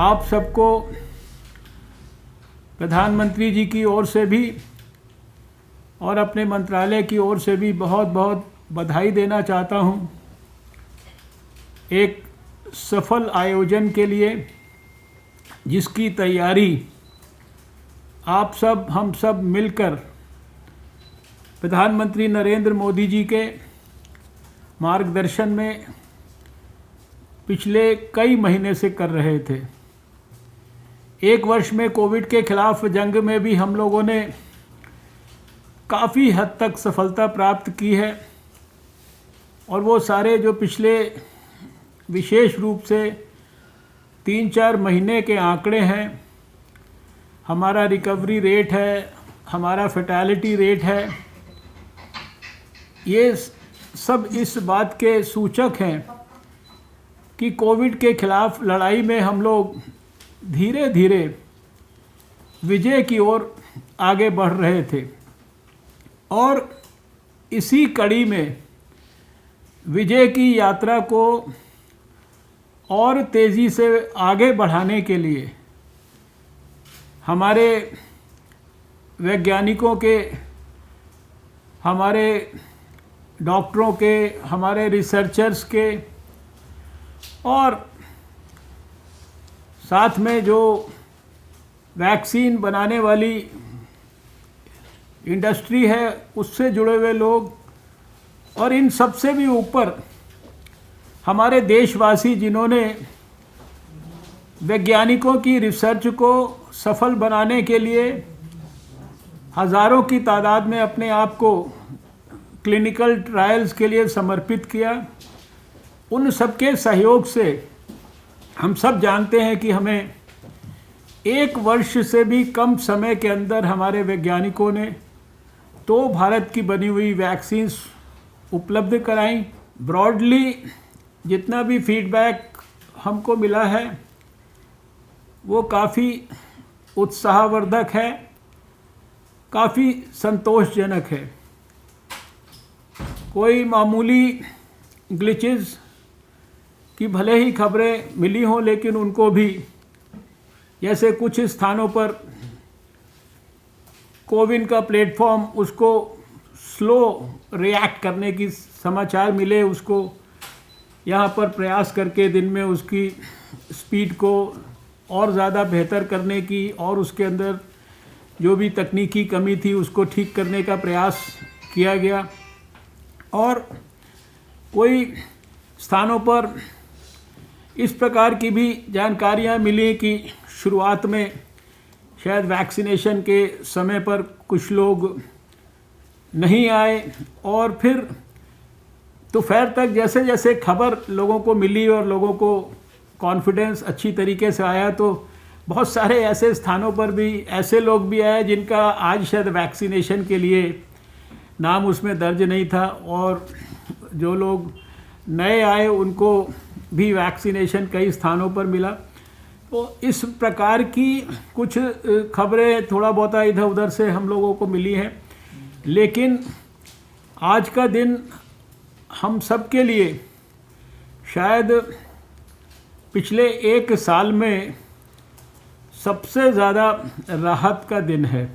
आप सबको प्रधानमंत्री जी की ओर से भी और अपने मंत्रालय की ओर से भी बहुत बहुत बधाई देना चाहता हूं, एक सफल आयोजन के लिए जिसकी तैयारी आप सब हम सब मिलकर प्रधानमंत्री नरेंद्र मोदी जी के मार्गदर्शन में पिछले कई महीने से कर रहे थे। एक वर्ष में कोविड के खिलाफ जंग में भी हम लोगों ने काफ़ी हद तक सफलता प्राप्त की है और वो सारे जो पिछले विशेष रूप से 3-4 महीने के आंकड़े हैं, हमारा रिकवरी रेट है, हमारा फैटेलिटी रेट है, ये सब इस बात के सूचक हैं कि कोविड के खिलाफ लड़ाई में हम लोग धीरे धीरे विजय की ओर आगे बढ़ रहे थे। और इसी कड़ी में विजय की यात्रा को और तेज़ी से आगे बढ़ाने के लिए हमारे वैज्ञानिकों के, हमारे डॉक्टरों के, हमारे रिसर्चर्स के और साथ में जो वैक्सीन बनाने वाली इंडस्ट्री है उससे जुड़े हुए लोग, और इन सबसे भी ऊपर हमारे देशवासी जिन्होंने वैज्ञानिकों की रिसर्च को सफल बनाने के लिए हज़ारों की तादाद में अपने आप को क्लिनिकल ट्रायल्स के लिए समर्पित किया, उन सबके सहयोग से हम सब जानते हैं कि हमें 1 वर्ष से भी कम समय के अंदर हमारे वैज्ञानिकों ने 2 भारत की बनी हुई वैक्सीन्स उपलब्ध कराई। ब्रॉडली जितना भी फीडबैक हमको मिला है वो काफ़ी उत्साहवर्धक है, काफ़ी संतोषजनक है। कोई मामूली ग्लिचेस की भले ही खबरें मिली हों, लेकिन उनको भी, जैसे कुछ स्थानों पर कोविन का प्लेटफॉर्म उसको स्लो रिएक्ट करने की समाचार मिले, उसको यहाँ पर प्रयास करके दिन में उसकी स्पीड को और ज़्यादा बेहतर करने की और उसके अंदर जो भी तकनीकी कमी थी उसको ठीक करने का प्रयास किया गया। और कोई स्थानों पर इस प्रकार की भी जानकारियाँ मिली कि शुरुआत में शायद वैक्सीनेशन के समय पर कुछ लोग नहीं आए और फिर दोपहर तक जैसे जैसे खबर लोगों को मिली और लोगों को कॉन्फिडेंस अच्छी तरीके से आया, तो बहुत सारे ऐसे स्थानों पर भी ऐसे लोग भी आए जिनका आज शायद वैक्सीनेशन के लिए नाम उसमें दर्ज नहीं था, और जो लोग नए आए उनको भी वैक्सीनेशन कई स्थानों पर मिला। तो इस प्रकार की कुछ खबरें थोड़ा बहुत इधर उधर से हम लोगों को मिली हैं, लेकिन आज का दिन हम सब के लिए शायद पिछले 1 साल में सबसे ज़्यादा राहत का दिन है।